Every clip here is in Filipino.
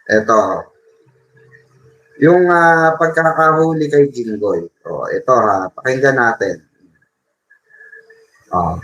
Eto, yung pagkakahuli kay Jinggoy. O, ito ha, pakinggan natin. Oh.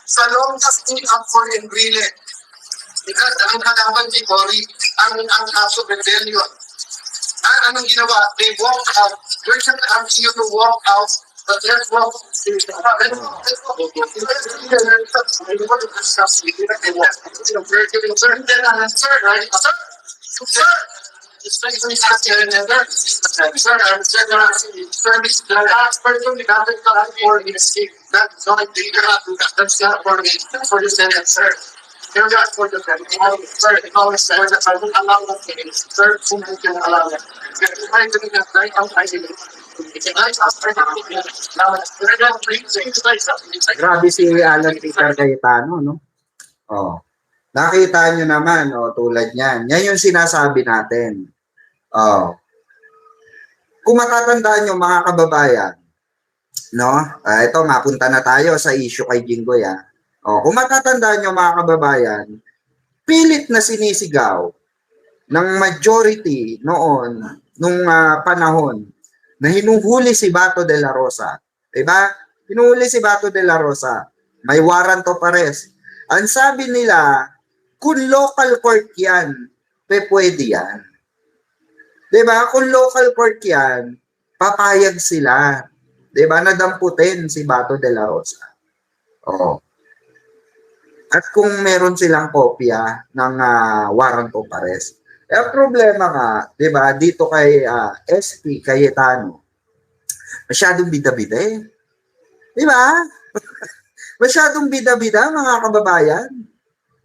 Sa longest team up for Enrile. Because ang kalaban ni Cory, ang kaso rebellion. Anong ginawa? They walk out. There's an action to walk out. But let's walk. Sir, right? Sir! Especially after another, sir, I'm sir, service the last person we got for the escape. That's not that's not for me, that's for the Senate, sir. You're not for the Senate. Sir, the Congress said that I won't allow that things. Sir, who can allow that? You're trying to do that right outside of it. Grabe si Alan Peter Cayetano, no? Oh. Nakita nyo naman, tulad niyan. Yan yung sinasabi natin. Oh. Kung matatandaan nyo, mga kababayan, no? Ito, mapunta na tayo sa issue kay Jinggoy, kung matatandaan nyo, mga kababayan, pilit na sinisigaw ng majority noon, nung panahon, na hinuhuli si Bato de la Rosa. Diba? Hinuhuli si Bato de la Rosa. May warrant of arrest. Ang sabi nila, kung local court yan, pwede yan. Diba? Kung local court yan, papayag sila. Diba? Nadamputin si Bato de la Rosa. Oo. At kung meron silang kopya ng warrant of arrest. Ang problema nga, di ba, dito kay SP Cayetano, masyadong bida-bida eh. Di ba? Masyadong bida-bida, mga kababayan.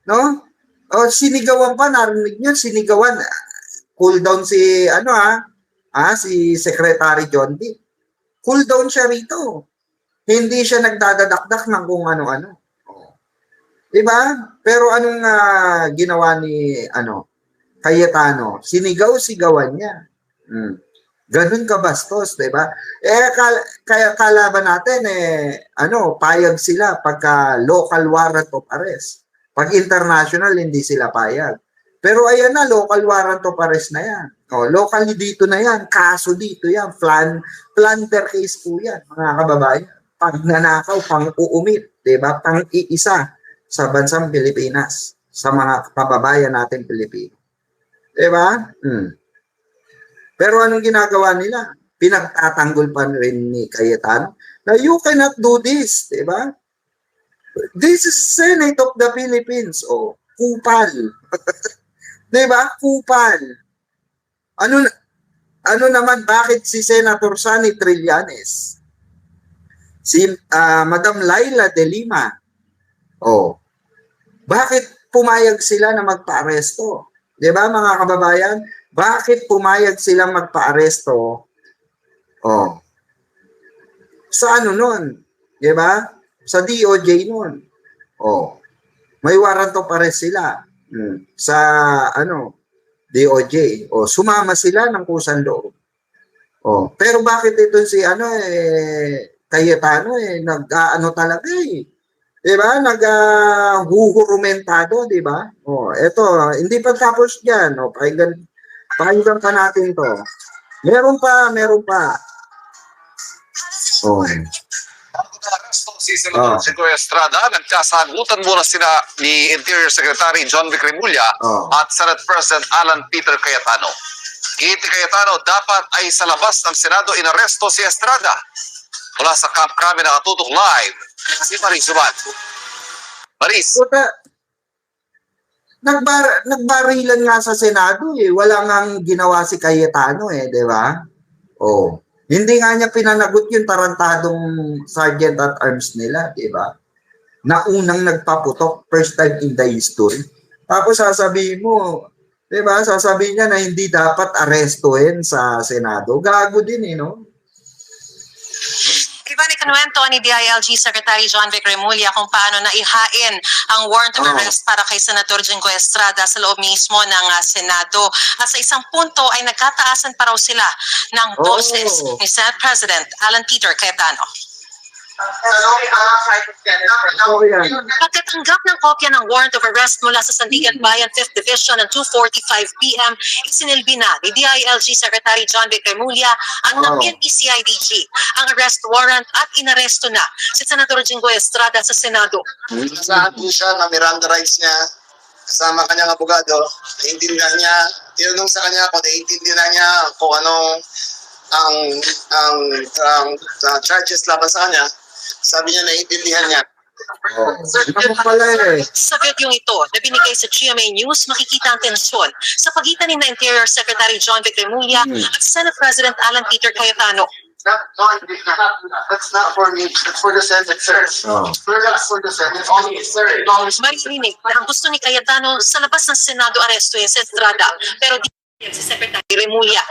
No? O, sinigawan pa, narinig nyo, sinigawan. Cool down si, si Secretary John D. Cool down siya rito. Hindi siya nagdadadakdak ng kung ano-ano. Diba? Pero anong ginawa ni, Cayetano? Sinigaw-sigawan niya. Ganun kabastos, diba? Kaya kalaban natin, payag sila pagka local warrant of arrest. Pag international, hindi sila payag. Pero ayan na, local warrant of arrest na yan. Locally dito na yan, kaso dito yan, planter case po yan, mga kababayan. Pag nanakaw, pang-uumit, diba? Pang-iisa sa bansang Pilipinas, sa mga kababayan natin Pilipino. Diba? Pero anong ginagawa nila? Pinagtatanggol pa rin ni Cayetano na you cannot do this, diba? This is Senate of the Philippines. Kupal. Diba? Kupal. Ano naman, bakit si Senator Sani Trillanes? Si Madam Laila de Lima, bakit pumayag sila na magpa-aresto? 'Di ba, mga kababayan? Bakit pumayag silang magpa-aresto? Sa ano nun? 'Di ba? Sa DOJ nun. May warrant of arrest sila sa DOJ. Sumama sila ng kusang loob. Pero bakit ito si Cayetano nag-ano talaga eh. 'Di ba? Nag-huhurumentado, 'di ba? Eto, hindi pa tapos diyan, pakinggan pa natin 'to. Meron pa. Si Senador Jinggoy Estrada, nagkasagutan muna sila ni Interior Secretary John Vic Remulla at Senate President Alan Peter Cayetano. Giiti Cayetano, dapat ay sa labas ng Senado inaresto si Estrada. Mula sa Camp Crame nakatutok live si Maris Subat. Maris. Nagbarilan nga sa Senado eh. Wala ngang ginawa si Cayetano eh, di ba? Oh. Hindi nga niya pinanagot yung tarantadong sergeant at arms nila, di ba? Na unang nagpaputok, first time in the history. Tapos sasabihin mo, di ba? Sasabihin niya na hindi dapat arestuhin sa Senado. Gago din eh, no? Ivan, ikinuwento ni DILG Secretary John Vic Remulla kung paano naihain ang warrant of arrest para kay Senator Jingo Estrada sa loob mismo ng Senado. At sa isang punto ay nagkataasan pa raw sila ng boses ni Senate President Alan Peter Cayetano. Pagkatanggap ng kopya ng warrant of arrest mula sa Sandigan Bayan 5th Division ng 2:45 p.m., isinilbi na ni DILG Secretary John Vic Remulla at ng PNP-CIDG ang arrest warrant at inaresto na si Senador Jingo Estrada sa Senado. Saan po siya na Miranda rights niya, kasama kanyang abogado, naiintindihan niya, tinanong sa kanya kung naiintindihan niya kung anong ang charges laban sa kanya. Sabi niya naiintindihan niya. Sa video ito na binigay sa GMA News, makikita ang tensyon sa pagitan ni Interior Secretary John Vic Remulla at Senate President Alan Peter Cayetano. That's not for me. It's for the Senate, sir. That's for the Senate. Only, sir. Maririnig na ang gusto ni Cayetano sa labas ng Senado arestuhin si Estrada, pero di si Secretary Remulla.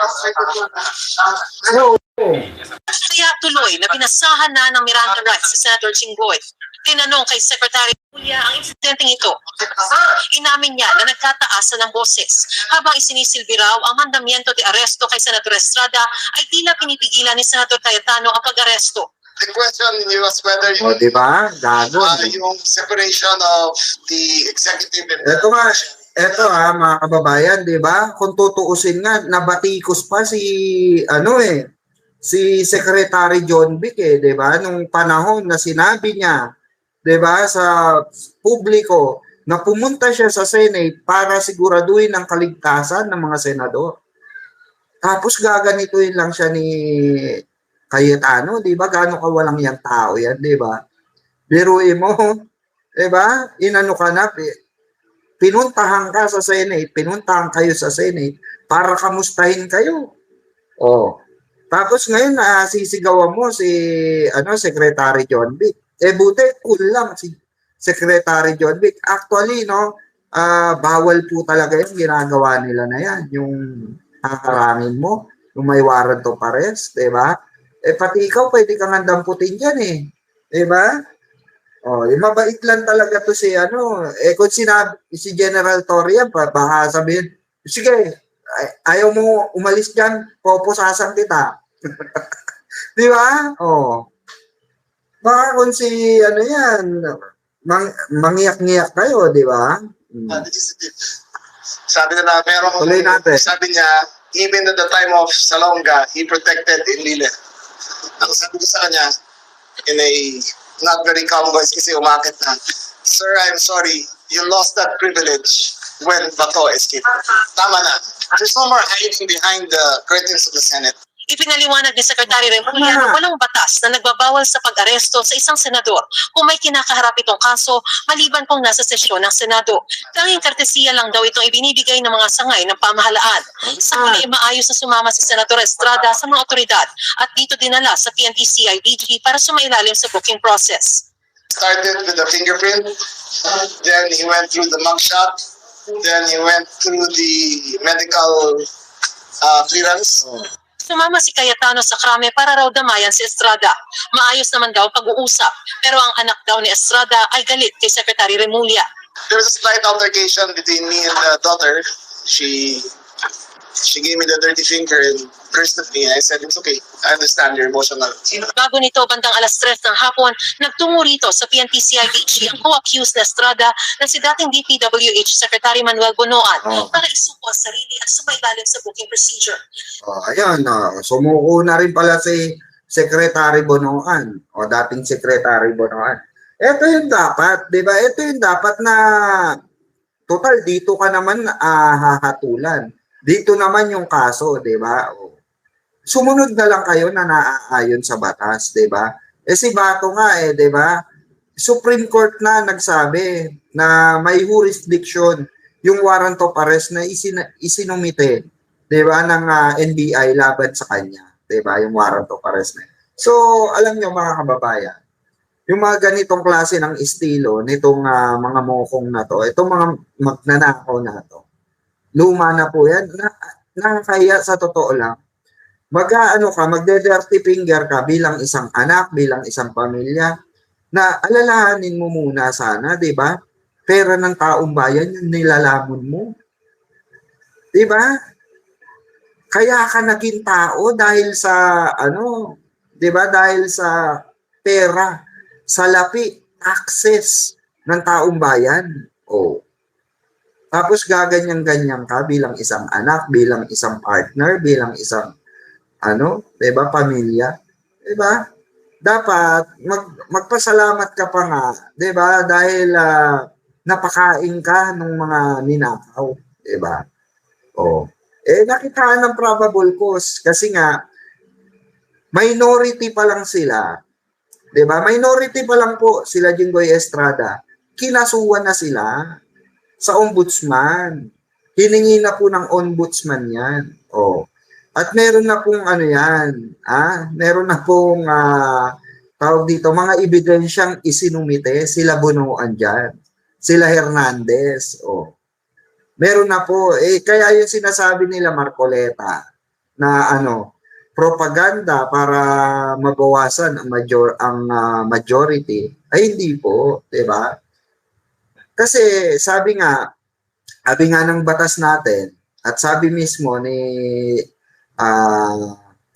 Kaya tuloy na binasahan na ng Miranda rights si Senator Jinggoy. Tinanong kay Secretary Remulla ang insidenteng ito. Inamin niya na nagkataasan ng boses. Habang isinisilbi raw ang mandamiento de aresto kay Senator Estrada ay tila pinipigilan ni Senator Cayetano ang pag-aresto. The question was whether diba? Gago. Yung separation of the executive and Ito nga, mga kababayan, di ba? Kung tutuusin nga, nabatikos pa si Secretary John Vic di ba? Nung panahon na sinabi niya, di ba, sa publiko na pumunta siya sa Senate para siguraduhin ang kaligtasan ng mga senador. Tapos gaganituin lang siya ni Cayetano, di ba? Gaano kawalang yang tao yan, di ba? Biruin mo, di ba? Inano ka na, pinuntahan ka sa Senate, pinuntahan kayo sa Senate para kamustahin kayo. Tapos ngayon sisigawan mo si Secretary John Vic. Buti cool lang si Secretary John Vic. Actually, bawal po talaga yung ginagawa nila na yan. Yung haharangin mo, yung may warrant of arrest, di ba? Pati ikaw pwede kang handamputin dyan eh. Di ba? Mabait lang talaga to si kung sinabi si General Torre, baka sabihin, sige, ayaw mo umalis dyan, pupusasan kita. Di ba? Baka kung si mangyak-ngyak kayo, di ba? Sabi na sabi niya, even at the time of Salonga, he protected Enrile. Ang sabi ko sa kanya, in a not very calm voice kasi umakit na, "Sir, I'm sorry, you lost that privilege when Bato escaped." Tama na. There's no more hiding behind the curtains of the Senate. Ipinaliwanag ni Secretary Remulla na walang batas na nagbabawal sa pag-aresto sa isang senador kung may kinakaharap itong kaso maliban kung nasa sesyon ng Senado. Tanging kartesiya lang daw itong ibinibigay ng mga sangay ng pamahalaan. Sa huli, maayos na sumama si Senator Estrada sa mga otoridad at dito dinala sa PNP-CIDG para sumailalim sa booking process. Started with the fingerprint, then he went through the mugshot, then he went through the medical clearance. Sumama si Cayetano sa krame para raw damayan si Estrada. Maayos naman daw pag-uusap, pero ang anak daw ni Estrada ay galit kay Secretary Remulla. There was a slight altercation between me and the daughter. She gave me the dirty finger and cursed at me. I said, "It's okay. I understand your emotional." Bago nito, bandang alas 3 ng hapon, nagtungo rito sa PNP-CIDG ang co-accused na Estrada na si dating DPWH Secretary Manuel Bonoan para isuko ang sarili at sumailalim sa booking procedure. Ayan, sumuko na rin pala si Secretary Bonoan o dating Secretary Bonoan. Ito yung dapat, di ba? Ito yung dapat na total dito ka naman hahatulan. Dito naman yung kaso, di ba? Sumunod na lang kayo na naaayon sa batas, di ba? Si Bato nga di ba? Supreme Court na nagsabi na may jurisdiction yung warrant of arrest na isinumite, 'di ba, ng NBI laban sa kanya, 'di ba, yung warrant of arrest na. So, alam niyo mga kababayan, yung mga ganitong klase ng estilo nitong mga mokong na to, itong mga magnanakaw na to, luma na po yan, nakakahiya sa totoo lang. Magde-dirty finger ka bilang isang anak, bilang isang pamilya, na alalahanin mo muna sana, di ba? Pera ng taong bayan, yung nilalamon mo. Di ba? Kaya ka naging tao dahil sa, di ba? Dahil sa pera, salapi, taxes ng taong bayan. Oh. Tapos gaganyan-ganyan ka bilang isang anak, bilang isang partner, bilang isang diba, pamilya, diba? Dapat magpasalamat ka pa nga, diba? Dahil napakain ka ng mga ninakaw, diba? Oh. Nakitaan ng probable cause kasi nga minority pa lang sila. Diba? Minority pa lang po sila Jinggoy Estrada. Kinasuhan na sila sa ombudsman. Hiningi na po ng ombudsman yan. Oh. At meron na pong meron na pong tawag dito, mga ebidensyang isinumite, sila Bunuan dyan, sila Hernandez, meron na po, kaya yung sinasabi nila Marcoleta, na propaganda para mabawasan ang majority, ay hindi po, diba? Kasi sabi nga ng batas natin, at sabi mismo ni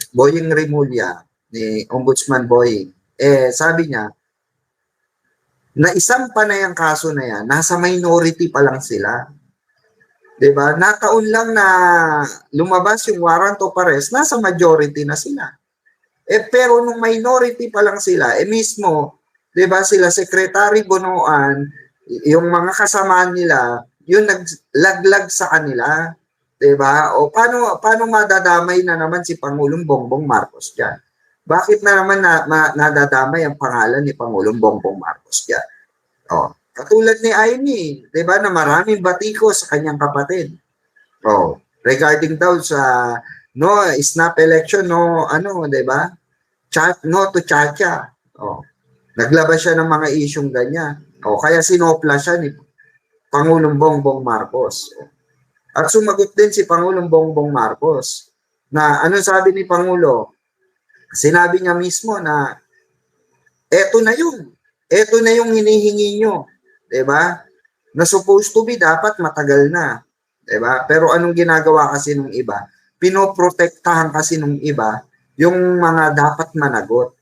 Boying Remulla, ni Ombudsman Boying, sabi niya, na isampa na yung kaso na yan, nasa minority pa lang sila. Diba? Nataon lang na lumabas yung warrant of arrest, nasa majority na sila. Pero nung minority pa lang sila, mismo, diba, sila Secretary Bunuan, yung mga kasamaan nila, yung naglaglag sa kanila. Diba? O paano madadamay na naman si Pangulong Bongbong Marcos diyan? Bakit na naman nadadamay ang pangalan ni Pangulong Bongbong Marcos diyan? Katulad ni Amy, 'di ba, na maraming batiko sa kanyang kapatid. Regarding daw sa snap election, 'di ba? No to Chacha. Naglabas siya ng mga isyung ganyan. Kaya sinopla siya ni Pangulong Bongbong Marcos. At sumagot din si Pangulong Bongbong Marcos na sabi ni Pangulo? Sinabi niya mismo na eto na yung hinihingi nyo, 'di ba? Na supposed to be dapat matagal na, 'di ba? Pero anong ginagawa kasi nung iba? Pinoprotektahan kasi nung iba yung mga dapat managot.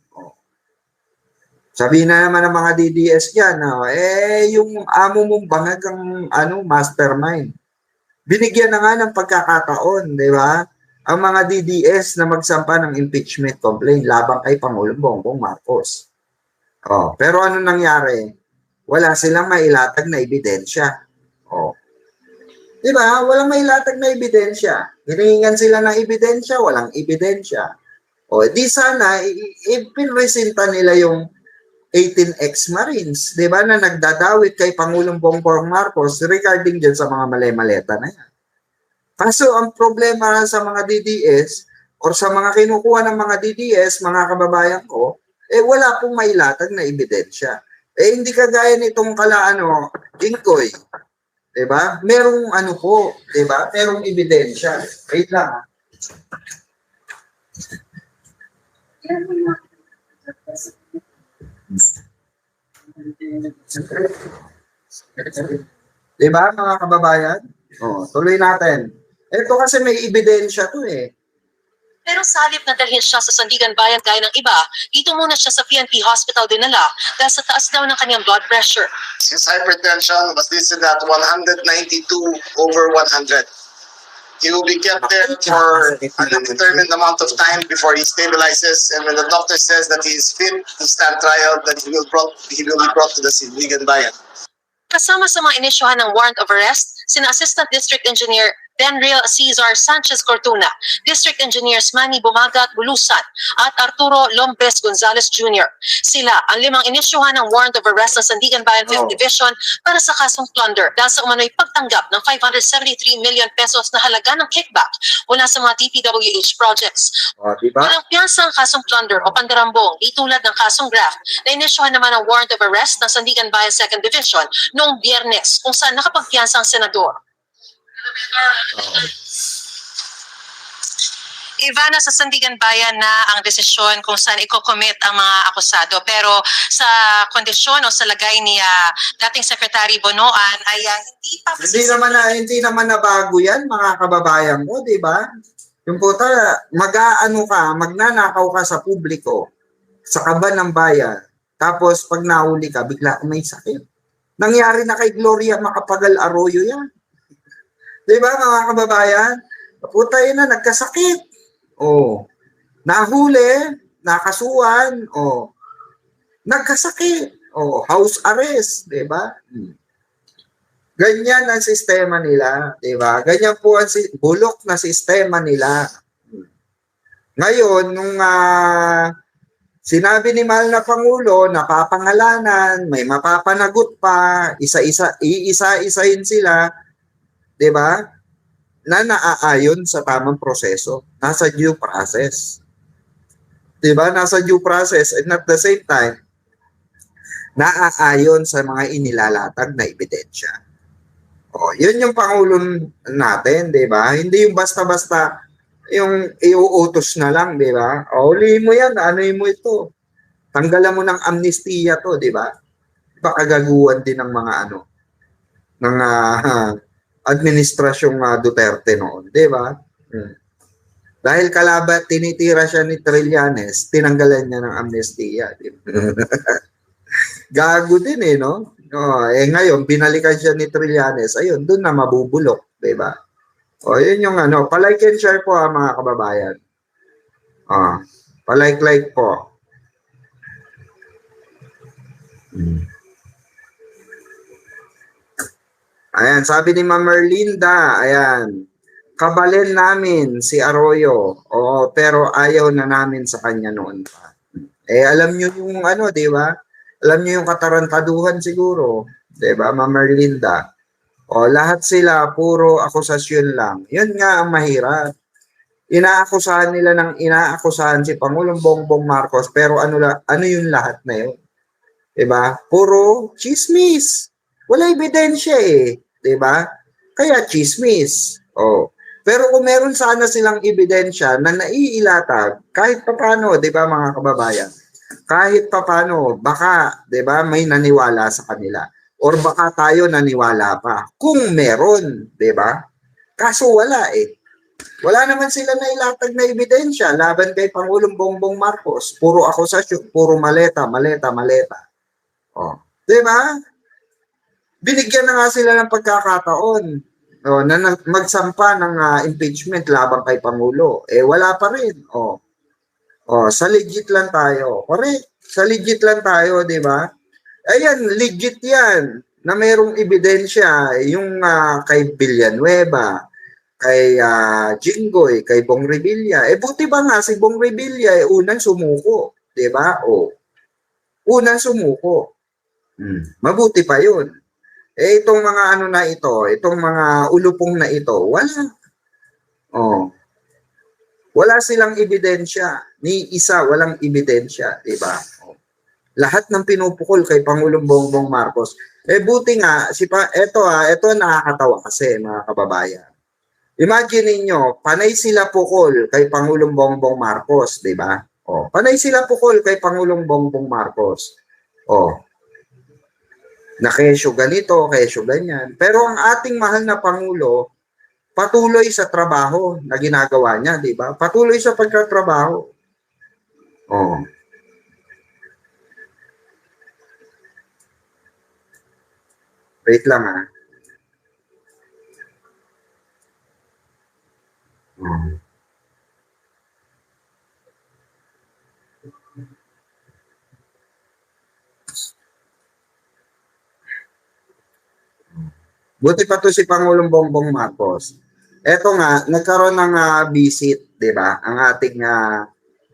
Sabi na naman ng mga DDS diyan, yung amo mong bangag ang mastermind. Binigyan na nga ng pagkakataon, di ba? Ang mga DDS na magsampa ng impeachment complaint labang kay Pangulong Bongbong Marcos. Pero ano nangyari? Wala silang mailatag na ebidensya. Di ba? Walang mailatag na ebidensya. Hinihingan sila ng ebidensya, walang ebidensya. Di sana, ipinresenta nila yung 18 ex-Marines, di ba, na nagdadawit kay Pangulong Bongbong Marcos regarding dyan sa mga mali-maleta na yan. Kaso ang problema sa mga DDS or sa mga kinukuha ng mga DDS, mga kababayan ko, wala pong mailatag na ebidensya. Hindi kagaya nitong Jinggoy, di ba? Merong di ba? Merong ebidensya. Wait lang. Diba mga kababayan? Tuloy natin. Ito kasi may ebidensya to Pero sa halip na dalhin siya sa Sandigan Bayan gaya ng iba, dito muna siya sa PNP Hospital dinala dahil sa taas daw ng kanyang blood pressure. His hypertension was listed at 192/100. He will be kept there for an undetermined amount of time before he stabilizes, and when the doctor says that he is fit to stand trial, then he will be brought to the Sandigan Bayan. Kasama sa mga inisyuhan ng warrant of arrest, sina Assistant District Engineer Benril Cesar Sanchez Cortuna, District Engineers Manny Bumagat Bulusan, at Arturo Lombres Gonzalez Jr. Sila ang 5 inisyuhan ng warrant of arrest ng Sandigan Bayan 5th Division para sa kasong plunder dahil sa umano'y pagtanggap ng 573 million pesos na halaga ng kickback mula sa mga DPWH projects. O, diba? Walang piyansa ang kasong plunder o pandarambong, di tulad ng kasong graft na inisyuhan naman ang warrant of arrest ng Sandigan Bayan 2nd Division noong Biyernes kung saan nakapagpiyansa ang senador. Ivana, sa Sandigan Bayan na ang desisyon kung saan i-commit ang mga akusado. Pero sa kondisyon o sa lagay ni dating Secretary Bonoan ay Hindi naman na bago yan, mga kababayan ko, di ba? Yung puta, magnanakaw ka sa publiko, sa kaban ng bayan, tapos pag nahuli ka, bigla may sakit. Nangyari na kay Gloria Macapagal Arroyo yan. Di ba, mga kababayan? Puta yun na, nagkasakit. Oh, nahuli, nakasuhan, nagkasakit, house arrest, 'di ba? Ganyan ang sistema nila, 'di ba? Ganyan po ang bulok na sistema nila. Ngayon, nung sinabi ni mahal na Pangulo, napapangalanan, may mapapanagot pa, iisa-isahin sila, 'di ba? Na naaayon sa tamang proseso. Nasa due process. Diba? Nasa due process and at the same time, naaayon sa mga inilalatag na ebidensya. Yun yung Pangulo natin, diba? Hindi yung basta-basta yung iuutos na lang, diba? Huliin mo yan, ano'y mo ito. Tanggalan mo ng amnestiya to, diba? Kagaguhan din ng mga ng administrasyong Duterte noon, di ba? Dahil tinitira siya ni Trillanes, tinanggalan niya ng amnestiya. Gago din no? Ngayon, binalikan siya ni Trillanes, ayun, doon na mabubulok, di ba? Yun yung palike and share po mga kababayan. Palike po. Ayan, sabi ni Ma'am Merlinda, ayan, kabalin namin si Arroyo, pero ayaw na namin sa kanya noon pa. Alam nyo yung di ba? Alam nyo yung katarantaduhan siguro, di ba, Ma'am Merlinda? Lahat sila, puro akusasyon lang. Yun nga ang mahirap. Inaakusahan si Pangulong Bongbong Marcos, pero ano yung lahat na yun? Di ba? Puro chismis. Wala ebidensya di ba? Kaya chismis. Pero kung meron sana silang ebidensya na naiilatag, kahit papaano, di ba mga kababayan? Kahit papaano, baka, di ba, may naniwala sa kanila. Or baka tayo naniwala pa. Kung meron, di ba? Kaso wala Wala naman sila nailatag na ebidensya laban kay Pangulong Bongbong Marcos. Puro akusasyon, puro maleta. Di ba? Binigyan na nga sila ng pagkakataon na magsampa ng impeachment laban kay Pangulo. Wala pa rin. Sa legit lang tayo. Correct. Sa legit lang tayo, di ba? Ayan, legit yan na mayroong ebidensya yung kay Villanueva, kay Jinggoy, kay Bong Revilla. Buti ba nga si Bong Revilla unang sumuko, di ba? Unang sumuko. Mabuti pa yun. Itong mga na ito, itong mga ulupong na ito, wala. Wala silang ebidensya. Ni isa, walang ebidensya, di ba? Lahat ng pinupukol kay Pangulong Bongbong Marcos. Buti nga, ito nakakatawa kasi, mga kababayan. Imagine niyo, panay sila pukol kay Pangulong Bongbong Marcos, di ba? Panay sila pukol kay Pangulong Bongbong Marcos. Na kesyo ganito, kesyo ganyan. Pero ang ating mahal na Pangulo, patuloy sa trabaho na ginagawa niya, di ba? Patuloy sa pagtatrabaho. Wait lang Buti pa to si Pangulong Bongbong Marcos. Eto nga, nagkaroon ng visit, 'di ba? Ang ating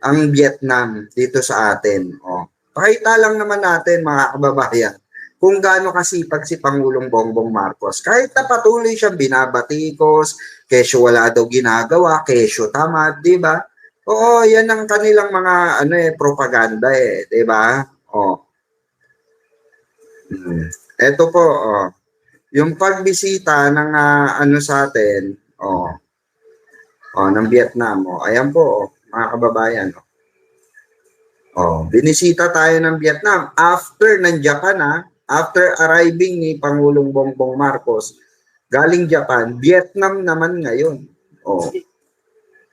ang Vietnam dito sa atin. Oh. Pakita lang naman natin mga kababayan kung gaano kasipag si Pangulong Bongbong Marcos. Kahit na patuloy siyang binabatikos, kesyo wala daw ginagawa, kesyo tamad, 'di ba? Oo, 'yan ang kanilang mga propaganda 'di ba? Oh. Ito po, yung pagbisita ng sa atin, ng Vietnam, ayan po, mga kababayan. Binisita tayo ng Vietnam after ng Japan, after arriving ni Pangulong Bongbong Marcos, galing Japan, Vietnam naman ngayon.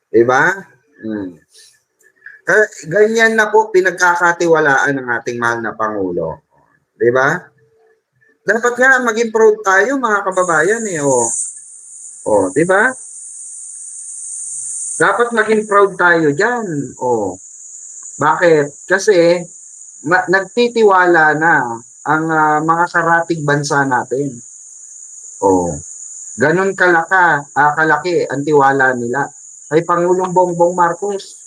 Diba? Ganyan na po pinagkakatiwalaan ng ating mahal na Pangulo. Diba? Dapat nga maging proud tayo mga kababayan diba? Dapat maging proud tayo diyan. Bakit? Kasi nagtitiwala na ang mga karatig bansa natin. Ganun kalaki ang tiwala nila kay Pangulong Bongbong Marcos.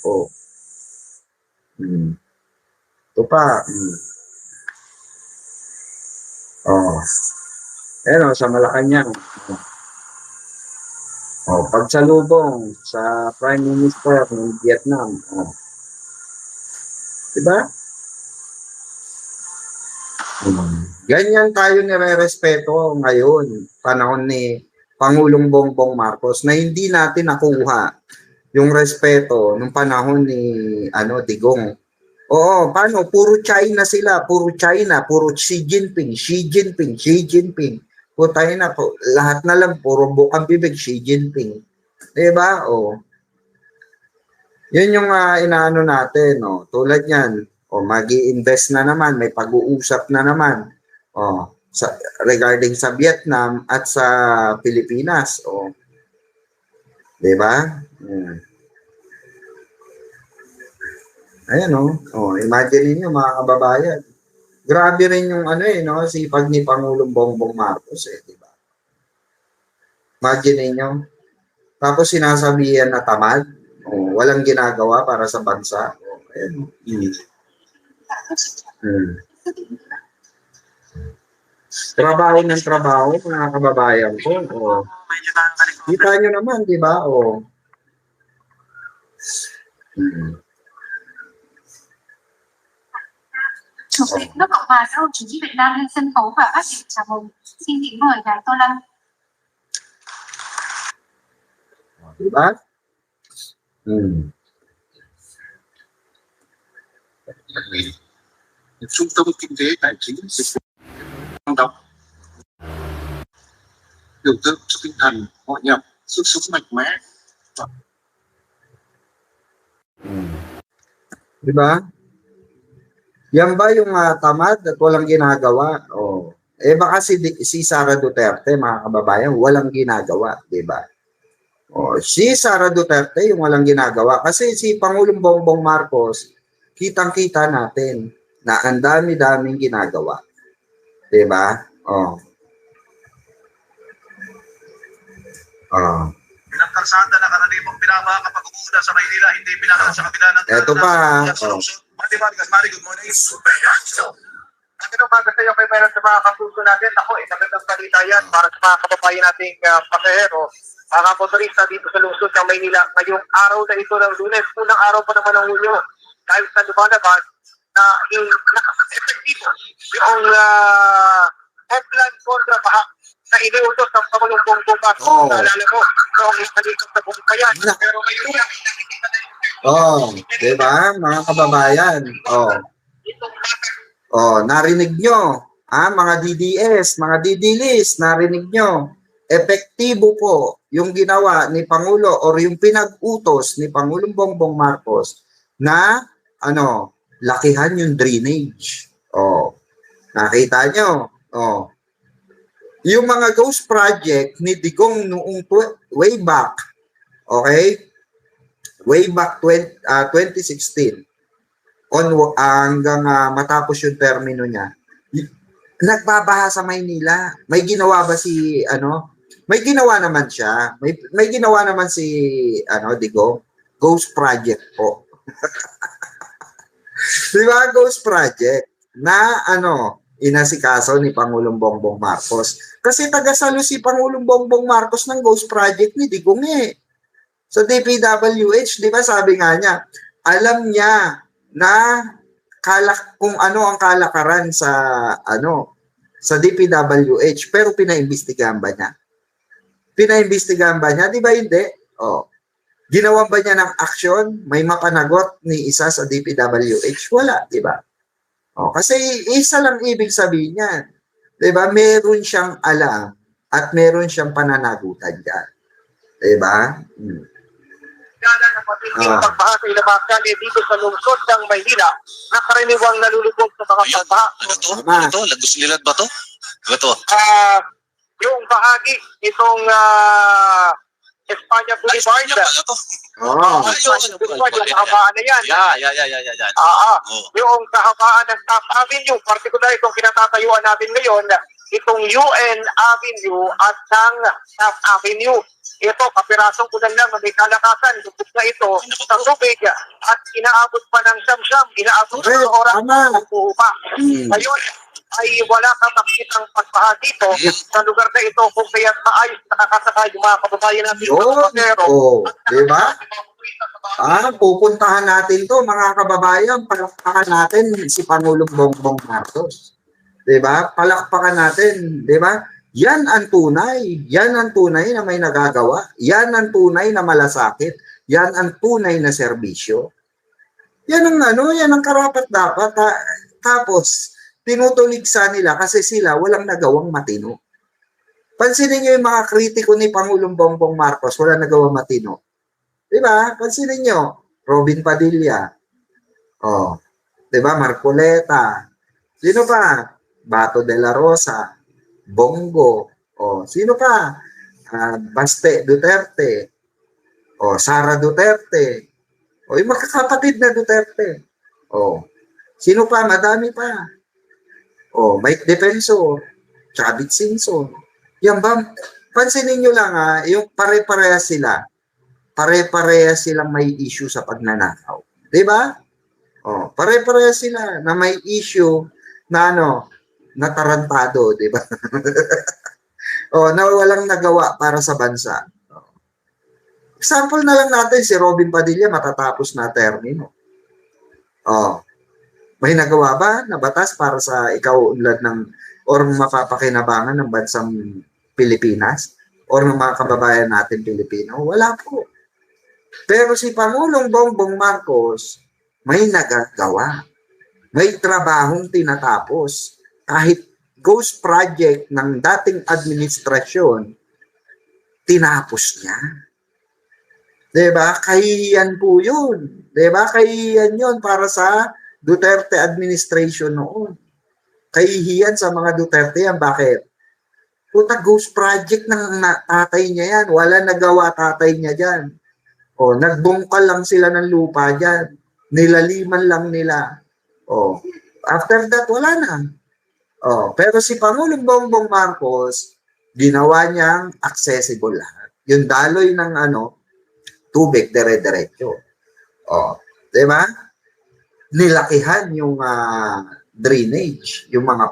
Ito pa. Sa Malacanang. Pagsalubong sa Prime Minister ng Vietnam. Diba? Ganyan tayo nire-respeto ngayon, panahon ni Pangulong Bongbong Marcos, na hindi natin nakuha yung respeto nung panahon ni Digong. Paano? Puro China sila, puro China, puro Xi Jinping. Tayo na po, lahat na lang, puro bukang bibig, Xi Jinping. Diba? Yun yung inaano natin, tulad yan, magi-invest na naman, may pag-uusap na naman, regarding sa Vietnam at sa Pilipinas, diba? Ayan, imagine niyo mga kababayan. Grabe rin yung sipag ni Pangulong Bongbong Marcos, diba? Imagine niyo. Tapos sinasabihan na tamad, walang ginagawa para sa bansa. Ayan. Trabaho ng trabaho, mga kababayan ko. Kita nyo naman, di ba? Chủ tịch nước Cộng hòa xã hội chủ nghĩa Việt Nam lên sân khấu và phát biểu chào mừng. Xin kính mời ngài Tô Lâm. Diba? Trung tâm kinh tế tài chính dịch vụ năng động, biểu tượng cho tinh thần hội nhập, sức sống mạnh mẽ. Diba? Yan ba yung tamad at walang ginagawa? Baka si Sara Duterte, mga kababayan, walang ginagawa, diba? Si Sara Duterte yung walang ginagawa. Kasi si Pangulong Bongbong Marcos, kitang-kita natin na ang dami-daming ginagawa. Diba? Ilang kalsada na karaniwang pinama kapag umuuna sa Maynila, hindi pinaka sa kabila ng Eto pa. Mathematics, Mari, good morning. Ang umaga sa iyo, may meron sa mga kapuso natin. Ako, magandang balita yan para sa mga kababayan nating pasahero. Mga motorista dito sa lungsod ng Maynila. Ngayong araw na ito ng Lunes, unang araw pa naman ng Hulyo. Dahil sa lumalabas na naka-epektibo yung headline kontra baha na iniutos ng Pangulong Bongbong Marcos. Naalala mo, noong ipalikap na Bungkayan. Pero ngayon yan, nakikita na yung diba, mga kababayan? Narinig nyo, mga DDS, mga DDLIS, narinig nyo. Epektibo po yung ginawa ni Pangulo or yung pinag-utos ni Pangulong Bongbong Marcos na lakihan yung drainage. Nakita nyo? Yung mga ghost project ni Digong noong way back, way back 2016, hanggang matapos yung termino niya, nagbabaha sa Maynila. May ginawa ba si May ginawa naman siya. May ginawa naman si, Digo, Ghost Project po. Di ba, Ghost Project na, inasikaso ni Pangulong Bongbong Marcos. Kasi tagasalo si Pangulong Bongbong Marcos ng Ghost Project ni Digong Sa DPWH, di ba sabi nga niya, alam niya na kung ano ang kalakaran sa DPWH, pero pinaimbestigahan ba niya? Pinaimbestigahan ba niya? Di ba hindi? Ginawa ba niya ng aksyon? May mapanagot ni isa sa DPWH? Wala, di ba? Kasi isa lang ibig sabihin niyan. Di ba? Meron siyang alam at meron siyang pananagutan dyan. Di ba? Gala ng matinding pagbaha sa ilang mga kalye dito sa lungsod ng Maynila na karaniwang nalulubog sa mga pagbaha. Ano to? Lagos-lilad ba to? Ano to? Yung bahagi itong Espanya Boulevard. Espanya Boulevard, yung kahabaan na yan. Yeah. Yung kahabaan ng Taft Avenue, particular itong kinatatayuan natin ngayon, itong UN Avenue at ng Taft Avenue. Ito, kapirasong ulan lang, may kalakasan, lubog na ito sa tubig at inaabot pa ng siyam-siyam, inaabot ng oras ng buupa. Ngayon, ay wala kang makikitang pagbaha dito sa lugar na ito kung kaya't maayos nakakasakay yung mga kababayan natin. Di ba? Pupuntahan natin to mga kababayan, palakpakan natin si Pangulong Bongbong Marcos. Di ba? Palakpakan natin, di ba? Yan ang tunay. Yan ang tunay na may nagagawa. Yan ang tunay na malasakit. Yan ang tunay na serbisyo. Yan ang karapat-dapat. Tapos, tinutuligsa nila kasi sila walang nagawang matino. Pansinin niyo yung mga kritiko ni Pangulong Bongbong Marcos, walang nagawang matino. Di ba? Pansinin niyo, Robin Padilla. Di ba? Marcoleta. Sino pa? Bato de la Rosa. Bongo. Sino pa? Baste Duterte. Sara Duterte. Yung magkakapatid na Duterte. Sino pa? Madami pa. Mike Defensor, Chavit Singson. Yan ba? Pansinin nyo lang yung pare-parehas sila. Pare-parehas silang may issue sa pagnanakaw. Diba? Pare-parehas sila na may issue na natarantado, diba? Na walang nagawa para sa bansa. Example na lang natin, si Robin Padilla matatapos na termino. May nagawa ba na batas para sa ikaw-unlad ng or mapapakinabangan ng bansang Pilipinas or ng mga kababayan natin Pilipino? Wala po. Pero si Pangulong Bongbong Marcos may nagagawa. May trabahong tinatapos. Kahit ghost project ng dating administrasyon, tinapos niya. Diba? Kahihiyan po yun. Diba? Kahihiyan yun para sa Duterte administration noon. Kahihiyan sa mga Duterte yan. Bakit? Ghost project ng tatay niya yan. Wala nagawa tatay niya dyan. Nagbungkal lang sila ng lupa dyan. Nilaliman lang nila. After that, wala na. Pero si Pangulong Bongbong Marcos, ginawa niyang accessible lahat. Yung daloy ng tubig, dire-diretso. Diba? Nilakihan yung drainage, yung mga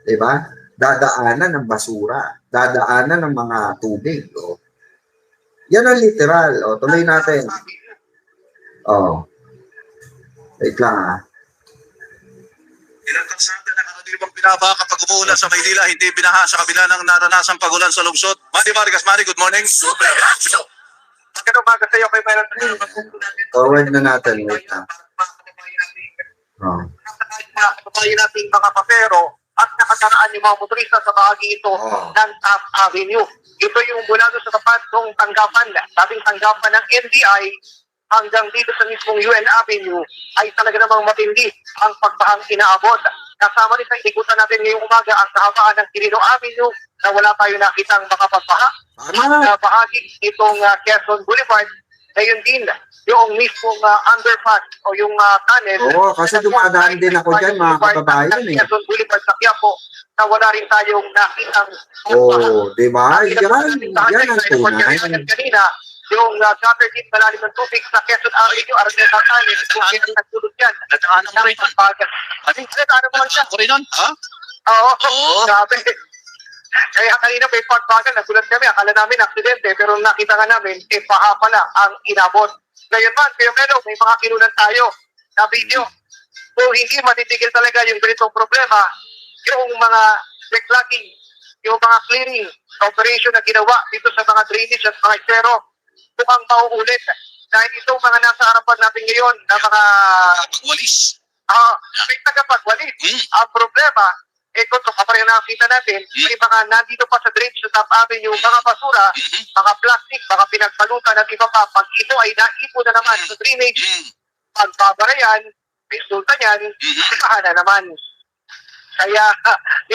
diba? Dadaanan ng basura, dadaanan ng mga tubig. Yan ang literal. Tuloy natin. Wait lang Ilang kalsada na karaniwang binaba kapag umuulan sa Maynila, hindi binaha sa kabila ng naranasang pagulan sa lungsod. Manny Vargas, Manny, good morning. Magandang umaga sa iyo kay Mayroon. Forward na natin. Wait lang. Kababayan natin mga pasero at nakataraan yung mga motorista sa bahagi ito ng Taft Avenue. Ito yung mula doon sa tapat ng tanggapan, sabing tanggapan ng NBI hanggang dito sa mismong UN Avenue ay talaga namang matindi ang pagbahang inaabot. Kasama rin sa ikutan natin ngayong umaga ang kahabaan ng Quirino Avenue na wala tayo nakitang mga pagbaha. At bahagi itong Quezon Boulevard Ngayon din, yung mismong underpass o yung tunnel. Oo, kasi dumadaan din ako dyan, mga kababayan eh. Quezon Boulevard sa Quiapo, na wala rin tayong nakitang Oo, di ba? Yan ang tunay. kanina, yung gutter deep malalim ng tubig sa Quezon Avenue, Araneta Tunnel, kung yan ang nagsulot yan. Nadaanan mo rin yun. Nadaanan mo lang siya. Nadaanan ko rin yun. Ha? Oo, grabe. Kaya kanina may pagbagal, nagulat kami, akala namin aksidente, pero nakita nga namin, paha pala ang inabot. Ngayon man, Kuya Melo, may mga kinunan tayo na video. Kung hindi matitigil talaga yung ganitong problema, yung mga backlogging, yung mga clearing operation na ginawa dito sa mga drainage at mga estero, mukhang mauulit. Dahil itong mga nasa harapan natin ngayon na mga Walis. may tagapagwalis. Ang problema, kung kapag nakita natin, may mga nandito pa sa drainage sa Top Avenue, mga basura, mga plastic, mga pinagbalutan at iba pa. Pag ito ay naipo na naman sa drainage, pagbabara yan, resulta niyan, sikahan na naman. Kaya,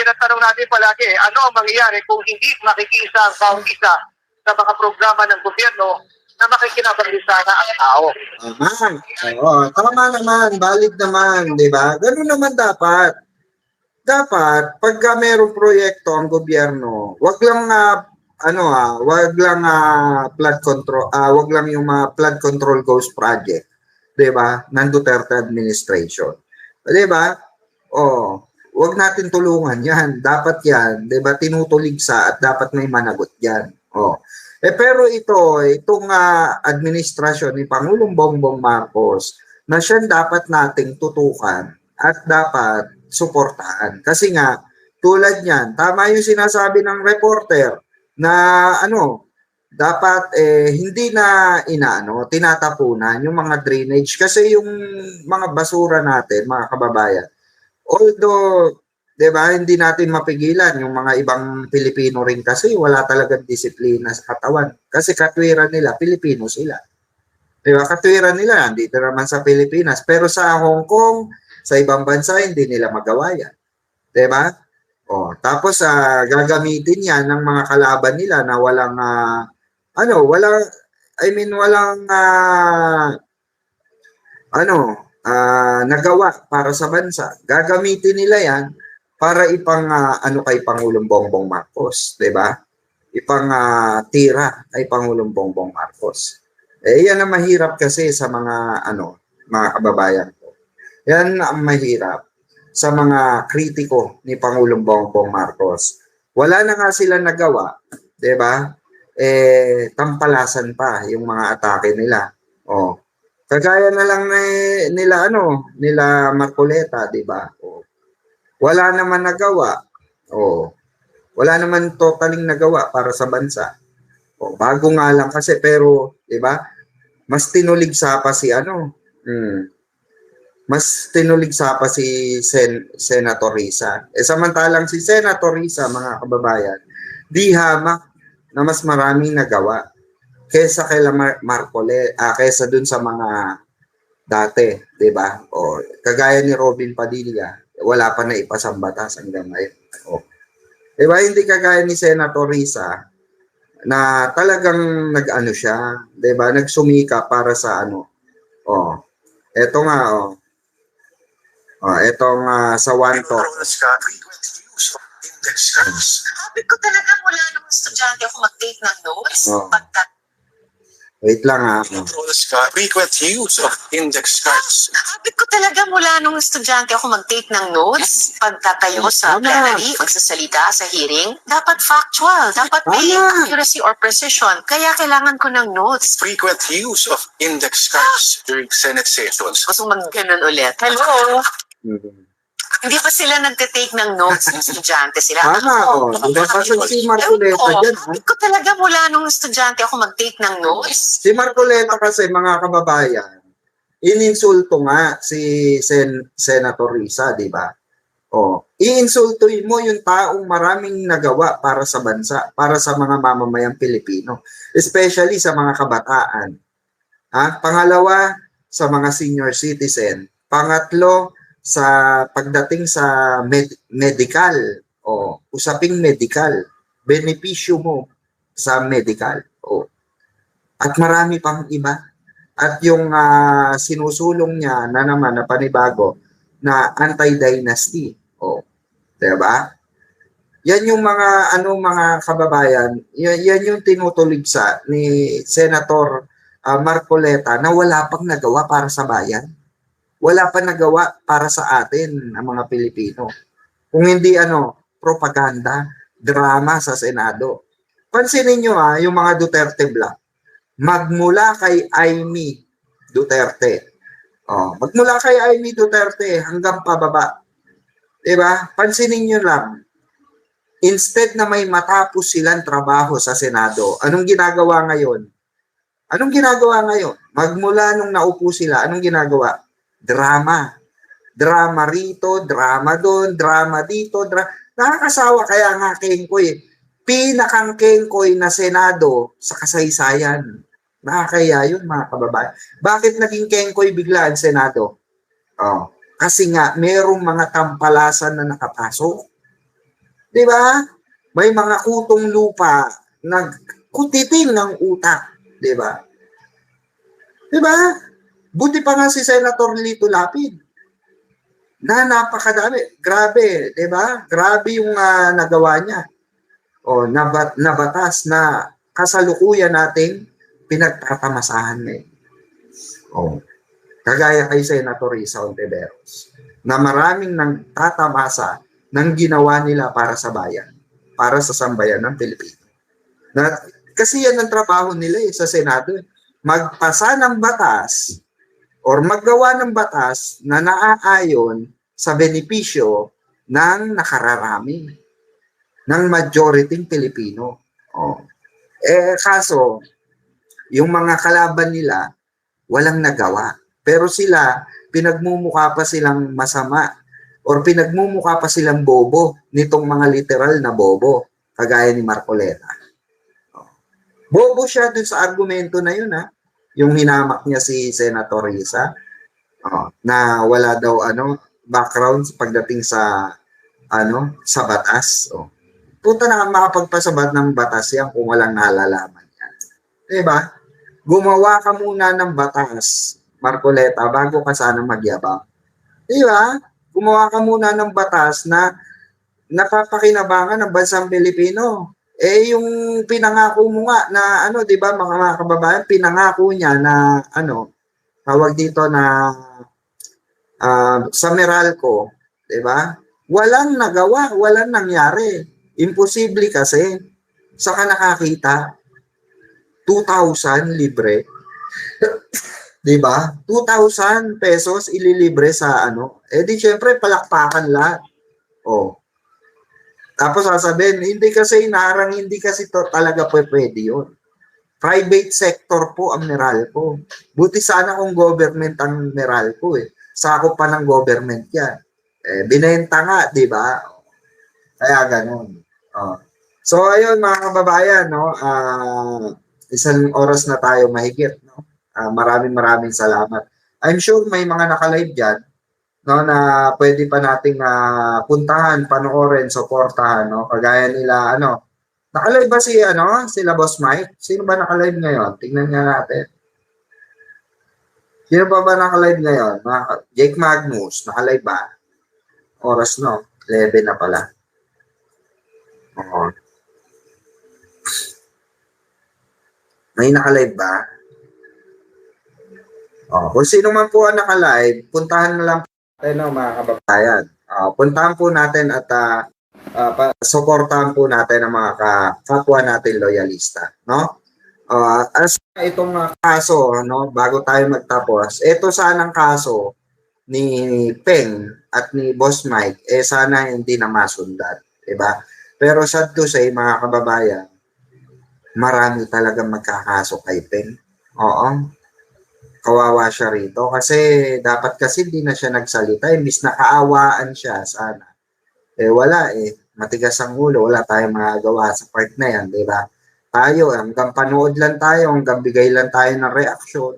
yun ang tanong natin palagi, ano ang mangyayari kung hindi makikisa ang bawang isa sa mga programa ng gobyerno na makikinabang-isa na ang tao? Tama naman, valid naman, di ba? Ganun naman dapat. Dapat, pagka mayroong proyekto ang gobyerno, wag lang flood control, wag lang yung flood control ghost project, 'di ba? Ng Duterte administration. 'Di ba? Wag natin tulungan 'yan. Dapat 'yan, 'di ba? Tinutuligsa at dapat may managot 'yan. Pero itong administrasyon ni Pangulong Bongbong Marcos na siya dapat nating tutukan at dapat suportahan. Kasi nga, tulad niyan, tama yung sinasabi ng reporter na dapat hindi na tinatapunan yung mga drainage kasi yung mga basura natin, mga kababayan. Although, 'di ba, hindi natin mapigilan yung mga ibang Pilipino rin kasi wala talagang disiplina sa katawan. Kasi katwiran nila, Pilipino sila. 'Di ba? Katwiran nila nandito naman sa Pilipinas, pero sa Hong Kong, sa ibang bansa, hindi nila magawa yan. Diba? Tapos, gagamitin yan ng mga kalaban nila na walang nagawa para sa bansa. Gagamitin nila yan para kay Pangulong Bongbong Marcos. Diba? Tira kay Pangulong Bongbong Marcos. Yan ang mahirap kasi sa mga kababayan. Yan ang mahirap sa mga kritiko ni Pangulong Bongbong Marcos. Wala na nga sila nagawa, 'di ba? Tampalasan pa yung mga atake nila. Kagaya na lang nila Marcoleta, 'di ba? Wala naman nagawa. Wala naman totaling nagawa para sa bansa. Bago nga lang kasi pero, 'di ba? Mas tinuligsa pa si Senator Risa. Samantalang si Senator Risa, mga kababayan, di hamak na mas maraming nagawa kaysa kay kaysa dun sa mga dati, 'di ba? Kagaya ni Robin Padilla, wala pa na ipasang batas hanggang ngayon. 'Di ba, hindi kagaya ni Senator Risa na talagang siya, 'di ba? Nagsumika para sa eto nga etong sa Wanto. Sabi ko talaga mula nung estudyante ako mag-take ng notes. Wait lang Frequent use of index cards. Sabi ko talaga mula nung estudyante ako mag-take ng notes. Pagtatayo sa plenary, magsasalita sa hearing, dapat factual. Dapat may accuracy or precision. Kaya kailangan ko ng notes. Frequent use of index cards during Senate sessions. Gusto mag-ganon ulit. Hello? Hindi pa sila nagte-take ng notes ng estudyante sila. Diba kasi si Marcoleta dyan. Sabi ko talaga mula nung estudyante ako mag-take ng notes. Si Marcoleta kasi, mga kababayan, ininsulto nga si Senator Risa, di ba? Iinsulto mo yung taong maraming nagawa para sa bansa, para sa mga mamamayang Pilipino, especially sa mga kabataan. Pangalawa, sa mga senior citizen. Pangatlo, sa pagdating sa medical, usaping medical, benepisyo mo sa medical. At marami pang iba, At yung sinusulong niya na naman na panibago na anti-dynasty. O, 'di ba? Yan yung mga kababayan, yan yung tinutuligsa ni Senator Marcoleta na wala pang nagawa para sa bayan. Wala pa nagawa para sa atin, ang mga Pilipino. Kung hindi propaganda, drama sa Senado. Pansinin nyo yung mga Duterte Black. Magmula kay Amy Duterte. Magmula kay Amy Duterte hanggang pababa. Diba? Pansinin nyo lang. Instead na may matapos silang trabaho sa Senado, anong ginagawa ngayon? Anong ginagawa ngayon? Magmula nung naupo sila, anong ginagawa? Drama. Drama rito, drama doon, drama dito. Nakakasawa kaya nga Kengkoy. Pinakang Kengkoy na Senado sa kasaysayan. Nakakaya yun mga kababayan. Bakit naging Kengkoy bigla ang Senado? Kasi nga merong mga tampalasan na nakapasok. Di ba? May mga kutong lupa nagkutitin ng utak. Di ba? Di ba? Buti pa nga si Senator Lito Lapid na napakadami. Grabe, di ba? Grabe yung nagawa niya. Na batas na kasalukuyan nating pinagtatamasahan ngayon. Kagaya kay Senator Risa Ontiveros na maraming nagtatamasa ng ginawa nila para sa bayan, para sa sambayan ng Pilipino. Kasi yan ang trabaho nila sa Senado. Magpasa ng batas or maggawa ng batas na naaayon sa benepisyo ng nakararami, ng majority Pilipino. Kaso, yung mga kalaban nila, walang nagawa. Pero sila, pinagmumukha pa silang masama or pinagmumukha pa silang bobo nitong mga literal na bobo, kagaya ni Marcoleta. Bobo siya dun sa argumento na yun, yung hinamak niya si Senator Risa, na wala daw background pagdating sa sa batas. Punta na makapagpasabat ng batas yan kung walang nalalaman yan. Diba? Gumawa ka muna ng batas, Marcoleta, bago ka sana magyabang. Diba? Gumawa ka muna ng batas na napapakinabangan ng bansang Pilipino. Yung pinangako mo nga na di ba mga kababayan, pinangako niya na tawag dito na sa Meralco, di ba? Walang nagawa, walang nangyari. Imposible kasi. Saka nakakita 2,000 libre. Di ba? 2,000 pesos ililibre sa di syempre palakpakan lahat. Tapos sasabihin, hindi kasi inarang, hindi kasi talaga pwede yun. Private sector po ang Meralco. Buti sana kung government ang Meralco Sakop pa ng government yan. Binenta nga, di ba? Kaya ganun. So ayun mga kababayan, isang oras na tayo mahigit. Maraming salamat. I'm sure may mga nakalive dyan na pwede pa nating puntahan, panoorin, suportahan, kagaya nila nakalive ba sila Boss Mike? Sino ba nakalive ngayon? Tingnan nga natin. Sino ba nakalive ngayon? Jake Magnus, nakalive ba? Oras 11 na pala. May nakalive ba? Kung sino man po ang nakalive, puntahan na lang mga kababayan. Puntahan po natin at suportahan po natin ang mga kapwa natin loyalista, as itong kaso, bago tayo magtapos, ito sanang kaso ni Peng at ni Boss Mike, sana hindi na masundan, diba? Pero sad to say, mga kababayan, marami talagang magkakaso kay Peng. Kawawa siya rito kasi dapat kasi hindi na siya nagsalita, imbis na kaawaan siya sana. Wala matigas ang ulo, wala tayong magagawa sa part na yan, di ba? Tayo, hanggang panood lang tayo, hanggang bigay lang tayo ng reaksyon,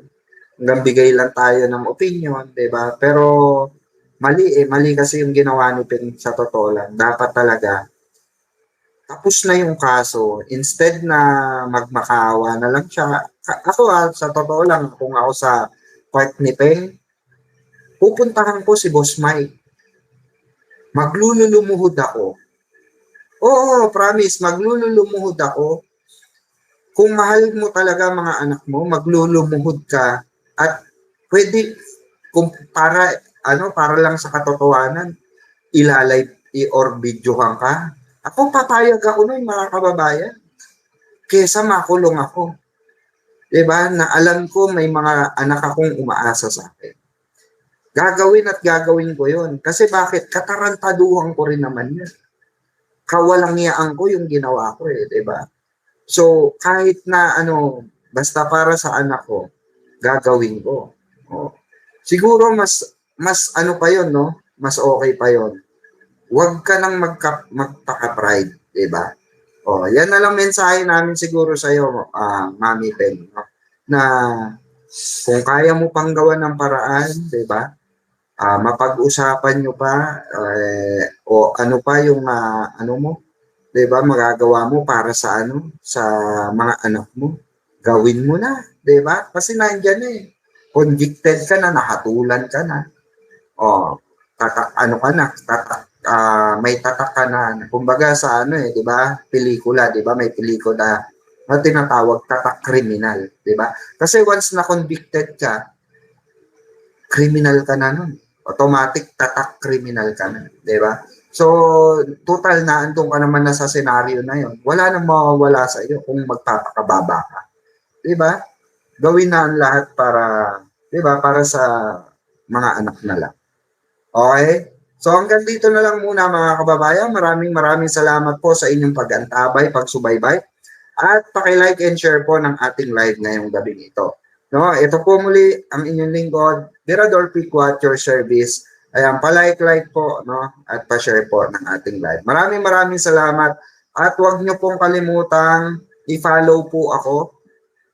hanggang bigay lang tayo ng opinion, di ba? Pero mali kasi yung ginawa ni Peng sa totoo lang. Dapat talaga tapos na yung kaso, instead na magmakaawa na lang siya, ako sa totoo lang, kung ako sa part ni Peng, pupuntahan ko si Boss Mike. Maglulumuhod ako. Oo, promise, maglulumuhod ako. Kung mahal mo talaga mga anak mo, maglulumuhod ka at pwede kung para lang sa katotohanan, or videohan ka. Ako papayag ako nun, mga kababayan. Kesa makulong ako. 'Di ba? Na alam ko may mga anak akong umaasa sa akin. Gagawin at gagawin ko 'yon. Kasi bakit? Katarantaduhan ko rin naman 'yan. Kawalangyaan ko yung ginawa ko 'di ba? So, kahit na basta para sa anak ko, gagawin ko. Oh. Siguro mas pa 'yon, no? Mas okay pa 'yon. Huwag ka nang magpaka-pride, 'di ba? Oh, yan na lang mensahe namin siguro sa iyo, Mami Pen, no? Na kung kaya mo pang gawan ng paraan, 'di ba? Mapag-usapan nyo pa o ano pa yung mo, 'di ba? Magagawa mo para sa sa mga anak mo. Gawin mo na, 'di ba? Kasi nandiyan convicted ka na, nakatulan ka na. Oh, may tatak ka na. Kumbaga sa 'di ba? Pelikula, 'di ba? May pelikula na tinatawag tatak kriminal, 'di ba? Kasi once na convicted ka, criminal ka na nun. Automatic tatak criminal ka na, 'di ba? So, total na andun ka naman na sa senaryo na 'yon. Wala nang mawawala sa iyo kung magpapakababa ka. 'Di ba? Gawin na ang lahat para, 'di ba? Para sa mga anak na lang. Okay? So hanggang dito na lang muna mga kababayan. Maraming salamat po sa inyong pag-antabay, pagsubaybay, at paki-like and share po ng ating live ngayong gabing ito. No, ito po muli ang inyong lingkod, Mirador Pico at your service. Ayan, pa-like po, no, at pa-share po ng ating live. Maraming salamat at huwag niyo pong kalimutang i-follow po ako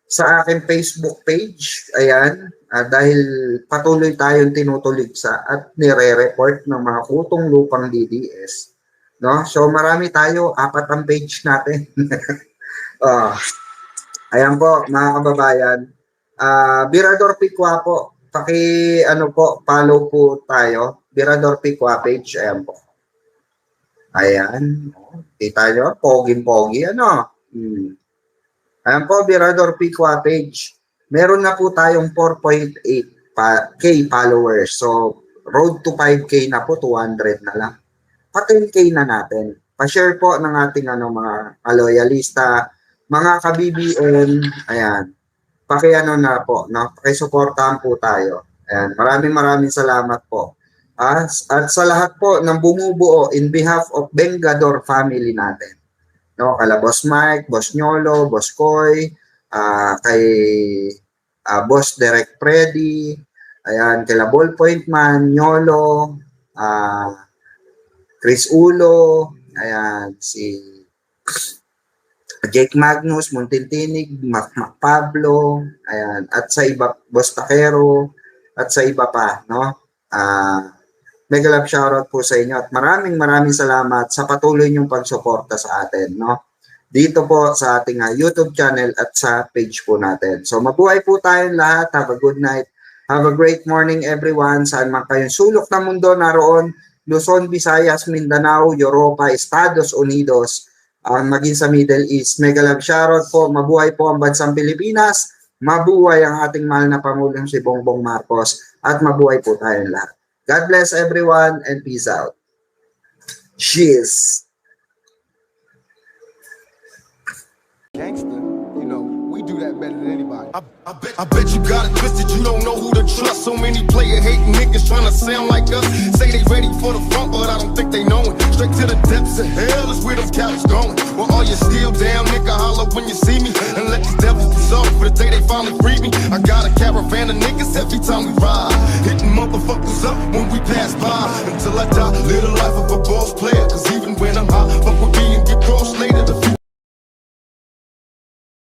sa aking Facebook page. Ayan, dahil patuloy tayong tinutuligsa at nire-report ng mga kutong lupang DDS. No? So marami tayo, 4 ang page natin. Ayan po, mga kababayan. Mirador Piqua po, follow po tayo. Mirador Piqua page, ayan po. Ayan, kita nyo, pogi-pogi, Ayan po, Mirador Piqua page. Meron na po tayong 4.8K followers. So, road to 5K na po, 200 na lang. Pa-10K na natin. Pa-share po ng ating mga loyalista, mga ka-BBM, ayan. Na po, no? Pakisuportahan po tayo. Ayan, maraming salamat po. At sa lahat po ng bumubuo in behalf of Bengador family natin. No, kala Boss Mike, Boss Nyolo, Boss Koy, kay Boss Derek Freddy, ayan, kila Ballpoint Man, Nyolo, Chris Ulo, ayan, si Jake Magnus, Muntintinig, Mac Pablo, ayan, at sa iba, Boss Takero, at sa iba pa, no? Mega love shoutout po sa inyo at maraming salamat sa patuloy niyong pagsuporta sa atin, no? Dito po sa ating YouTube channel at sa page po natin. So mabuhay po tayong lahat. Have a good night. Have a great morning everyone. Saan man kayong sulok ng mundo naroon, Luzon, Visayas, Mindanao, Europa, Estados Unidos, maging sa Middle East. Mega love shoutout po. Mabuhay po ang bansang Pilipinas. Mabuhay ang ating mahal na Pangulong si Bongbong Marcos. At mabuhay po tayong lahat. God bless everyone and peace out. Cheers! Gangster, we do that better than anybody. I bet you got it twisted, you don't know who to trust. So many player hating niggas trying to sound like us. Say they ready for the front, but I don't think they know it. Straight to the depths of hell is where them cowards going. Well, all you still down, nigga, holler when you see me. And let these devils dissolve for the day they finally free me. I got a caravan of niggas every time we ride. Hitting motherfuckers up when we pass by. Until I die, live the life of a boss player. Cause even when I'm high, fuck with me and